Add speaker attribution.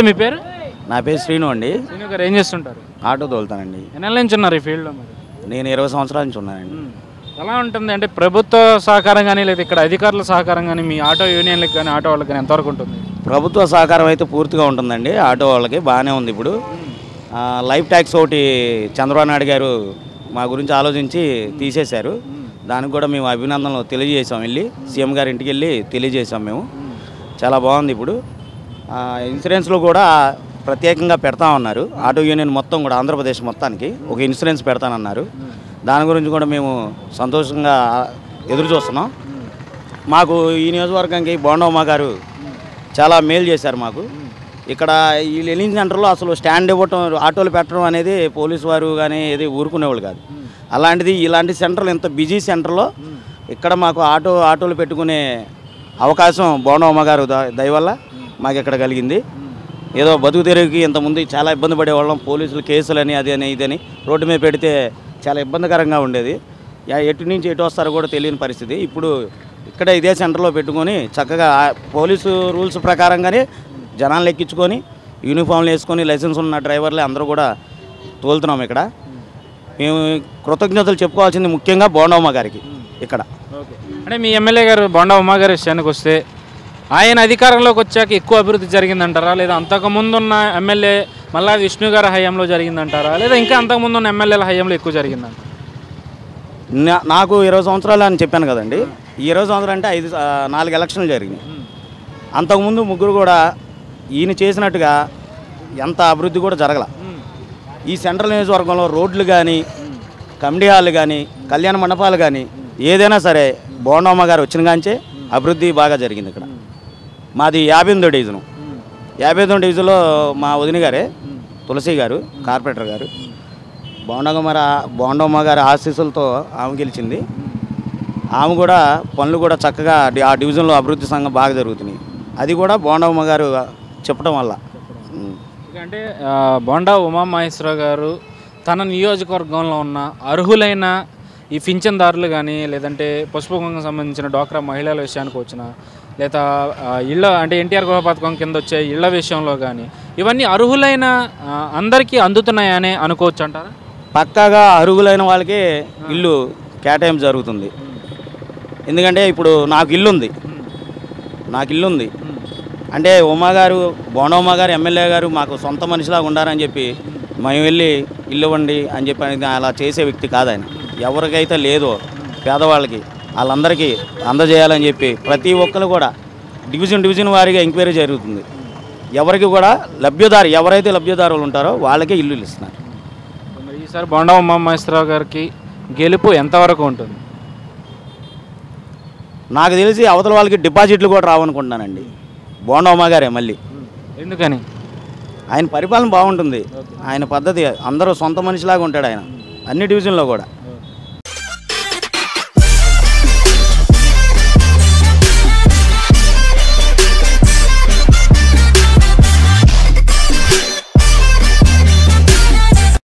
Speaker 1: మీ పేరు?
Speaker 2: నా పేరు శ్రీను అండి.
Speaker 1: శ్రీను గారు ఏం చేస్తుంటారు?
Speaker 2: ఆటో తోలుతానండి.
Speaker 1: ఎన్నెళ్ళ నుంచి ఉన్నారు ఈ ఫీల్డ్లో మరి?
Speaker 2: నేను 20 సంవత్సరాల నుంచి ఉన్నానండి.
Speaker 1: ఎలా ఉంటుంది అంటే ప్రభుత్వ సహకారం కానీ లేదా ఇక్కడ అధికారుల సహకారం కానీ మీ ఆటో యూనియన్లకు కానీ ఆటో వాళ్ళకి కానీ ఎంతవరకు ఉంటుంది?
Speaker 2: ప్రభుత్వ సహకారం అయితే పూర్తిగా ఉంటుందండి. ఆటో వాళ్ళకి బాగానే ఉంది. ఇప్పుడు లైఫ్ ట్యాక్స్ ఒకటి చంద్రబాబు నాయుడు గారు మా గురించి ఆలోచించి తీసేశారు. దానికి కూడా మేము అభినందనలు తెలియజేసాం. వెళ్ళి సీఎం గారి ఇంటికి వెళ్ళి తెలియజేసాం. మేము చాలా బాగుంది. ఇప్పుడు ఇన్సూరెన్స్లో కూడా ప్రత్యేకంగా పెడతా ఉన్నారు. ఆటో యూనియన్ మొత్తం కూడా ఆంధ్రప్రదేశ్ మొత్తానికి ఒక ఇన్సూరెన్స్ పెడతానన్నారు. దాని గురించి కూడా మేము సంతోషంగా ఎదురు చూస్తున్నాం. మాకు ఈ నియోజకవర్గానికి బోండమ్మ గారు చాలా మేలు చేశారు. మాకు ఇక్కడ ఈ లెర్నింగ్ సెంటర్లో అసలు స్టాండ్ ఇవ్వటం, ఆటోలు పెట్టడం అనేది పోలీసు వారు కానీ ఏది ఊరుకునేవాళ్ళు కాదు. అలాంటిది ఇలాంటి సెంటర్లు, ఇంత బిజీ సెంటర్లో ఇక్కడ మాకు ఆటోలు పెట్టుకునే అవకాశం బోండమ్మ గారు దయ వల్ల మాకు ఇక్కడ కలిగింది. ఏదో బతుకు తెరుగుకి ఇంతకుముందు చాలా ఇబ్బంది పడేవాళ్ళం. పోలీసులు కేసులని అది అని ఇదని రోడ్డు మీద పెడితే చాలా ఇబ్బందికరంగా ఉండేది. ఎటు నుంచి ఎటు వస్తారో కూడా తెలియని పరిస్థితి. ఇప్పుడు ఇక్కడ ఇదే సెంటర్లో పెట్టుకొని చక్కగా పోలీసు రూల్స్ ప్రకారంగానే జనాలు ఎక్కించుకొని యూనిఫామ్లు వేసుకొని లైసెన్స్ ఉన్న డ్రైవర్లే అందరూ కూడా తోలుతున్నాం. ఇక్కడ మేము కృతజ్ఞతలు చెప్పుకోవాల్సింది ముఖ్యంగా బోండమ్మ గారికి. ఇక్కడ
Speaker 1: అంటే మీ ఎమ్మెల్యే గారు బోండమ్మ గారి విషయానికి వస్తే ఆయన అధికారంలోకి వచ్చాక ఎక్కువ అభివృద్ధి జరిగిందంటారా, లేదా అంతకుముందున్న ఎమ్మెల్యే మల్లా విష్ణు గారి హయాంలో జరిగిందంటారా, లేదా ఇంకా అంతకుముందున్న ఎమ్మెల్యేల హయాంలో ఎక్కువ జరిగిందంటారా?
Speaker 2: నాకు 20 సంవత్సరాలు అని చెప్పాను కదండి. ఈ 20 సంవత్సరాలు అంటే 4 ఎలక్షన్లు జరిగినాయి. అంతకుముందు ముగ్గురు కూడా ఈయన చేసినట్టుగా ఎంత అభివృద్ధి కూడా జరగల. ఈ సెంట్రల్ నియోజకవర్గంలో రోడ్లు కానీ, కమిటీ హాళ్ళు కానీ, కళ్యాణ మండపాలు కానీ ఏదైనా సరే బోండమ్మ గారు వచ్చిన కాంచే అభివృద్ధి బాగా జరిగింది. ఇక్కడ మాది 58వ డివిజను. 58వ డివిజన్లో మా వదిన గారే తులసి గారు, కార్పొరేటర్ గారు, బోండమ్మ గారి ఆశీస్సులతో ఆమె గెలిచింది. ఆమె కూడా పనులు కూడా చక్కగా ఆ డివిజన్లో అభివృద్ధి సంఘం బాగా జరుగుతున్నాయి. అది కూడా బోండమ్మ గారు చెప్పడం వల్ల.
Speaker 1: అంటే బోండా ఉమామహేశ్వరరావు గారు తన నియోజకవర్గంలో ఉన్న అర్హులైన ఈ పింఛన్దారులు కానీ, లేదంటే పసుపు కుంకుమకు సంబంధించిన డ్వాక్రా మహిళల విషయానికి వచ్చిన, లేదా ఇళ్ళ అంటే ఎన్టీఆర్ గృహ పథకం కింద వచ్చే ఇళ్ల విషయంలో కానీ ఇవన్నీ అర్హులైన అందరికీ అందుతున్నాయనే అనుకోవచ్చు అంటారా?
Speaker 2: పక్కాగా అర్హులైన వాళ్ళకి ఇల్లు కేటాయింపు జరుగుతుంది. ఎందుకంటే ఇప్పుడు నాకు ఇల్లుంది అంటే ఉమాగారు బోండమ్మ గారు ఎమ్మెల్యే గారు మాకు సొంత మనిషిలాగా ఉండారని చెప్పి మేము వెళ్ళి ఇల్లు ఇవ్వండి అని చెప్పి అలా చేసే వ్యక్తి కాదు ఆయన. ఎవరికైతే లేదో పేదవాళ్ళకి వాళ్ళందరికీ అందజేయాలని చెప్పి ప్రతి ఒక్కరు కూడా డివిజన్ వారీగా ఎంక్వైరీ జరుగుతుంది. ఎవరికి కూడా ఎవరైతే లబ్ధిదారులు ఉంటారో వాళ్ళకే ఇల్లు ఇస్తున్నారు.
Speaker 1: మరి ఈసారి బోండా ఉమామహేశ్వరరావు గారికి గెలుపు ఎంతవరకు ఉంటుంది?
Speaker 2: నాకు తెలిసి అవతల వాళ్ళకి డిపాజిట్లు కూడా రావనుకుంటున్నానండి. బోండమ్మ గారే మళ్ళీ.
Speaker 1: ఎందుకని?
Speaker 2: ఆయన పరిపాలన బాగుంటుంది. ఆయన పద్ధతి అందరూ సొంత మనిషిలాగా ఉంటాడు ఆయన అన్ని డివిజన్లో కూడా.